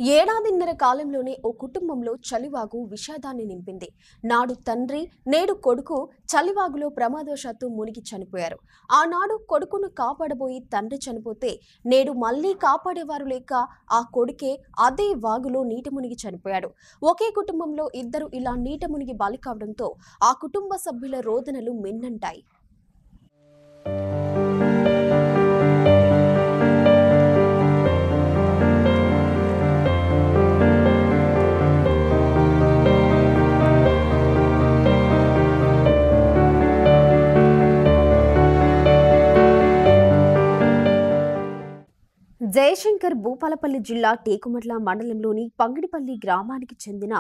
ఏడాదిన్నర కాలంలోనే ఓ కుటుంబంలో చలివాగు విషాదాన్ని నింపింది. నాడు తండ్రి, నేడు కొడుకు చలివాగులో ప్రమాదవశాత్తు మునిగి చనిపోయారు. ఆనాడు కొడుకును కాపాడబోయి తండ్రి చనిపోతే, నేడు మళ్లీ కాపాడేవారు లేక ఆ కొడుకే అదే వాగులో నీట మునిగి చనిపోయాడు. ఒకే కుటుంబంలో ఇద్దరు ఇలా నీట మునిగి బలి కావడంతో ఆ కుటుంబ సభ్యుల రోదనలు మిన్నంటాయి. జయశంకర్ భూపాలపల్లి జిల్లా టేకుమట్ల మండలంలోని పంగిడిపల్లి గ్రామానికి చెందిన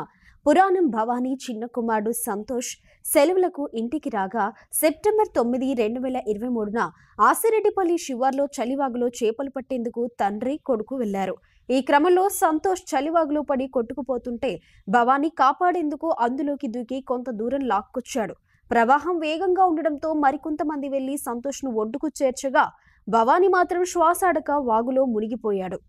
పురాణం భవానీ చిన్న కుమారుడు సంతోష్ సెలవులకు ఇంటికి రాగా సెప్టెంబర్ 9, 2023న ఆసిరెడ్డిపల్లి శివార్లో చలివాగులో చేపలు పట్టేందుకు తండ్రి, కొడుకు వెళ్లారు. ఈ క్రమంలో సంతోష్ చలివాగులో పడి కొట్టుకుపోతుంటే భవానీ కాపాడేందుకు అందులోకి దూకి కొంత దూరం లాక్కొచ్చాడు. ప్రవాహం వేగంగా ఉండడంతో మరికొంతమంది వెళ్లి సంతోష్ను ఒడ్డుకు చేర్చగా భవానీ మాత్రం శ్వాసాడక వాగులో మునిగిపోయాడు.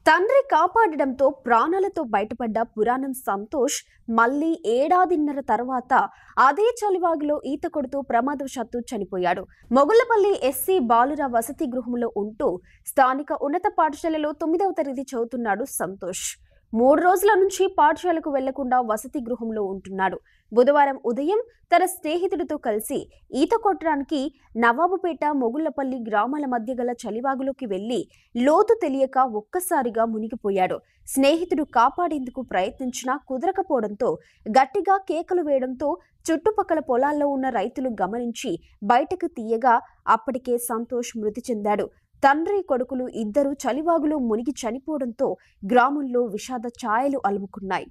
తండ్రి కాపాడడంతో ప్రాణాలతో బయటపడ్డ పురాణం సంతోష్ మళ్లీ ఏడాదిన్నర తర్వాత అదే చలివాగులో ఈత కొడుతూ ప్రమాదవశాత్తు చనిపోయాడు. మొగుళ్లపల్లి ఎస్సీ బాలుర వసతి గృహంలో ఉంటూ స్థానిక ఉన్నత పాఠశాలలో 9వ తరగతి చదువుతున్నాడు సంతోష్. 3 రోజుల నుంచి పాఠశాలకు వెళ్లకుండా వసతి గృహంలో ఉంటున్నాడు. బుధవారం ఉదయం తన స్నేహితుడితో కలిసి ఈత కొట్టడానికి నవాబుపేట, మొగుళ్లపల్లి గ్రామాల మధ్య గల చలివాగులోకి వెళ్లి లోతు తెలియక ఒక్కసారిగా మునిగిపోయాడు. స్నేహితుడు కాపాడేందుకు ప్రయత్నించినా కుదరకపోవడంతో గట్టిగా కేకలు వేయడంతో చుట్టుపక్కల పొలాల్లో ఉన్న రైతులు గమనించి బయటకు తీయగా అప్పటికే సంతోష్ మృతి చెందాడు. తండ్రి, కొడుకులు ఇద్దరు చలివాగులో మునిగి చనిపోవడంతో గ్రామంలో విషాద ఛాయలు అలుముకున్నాయి.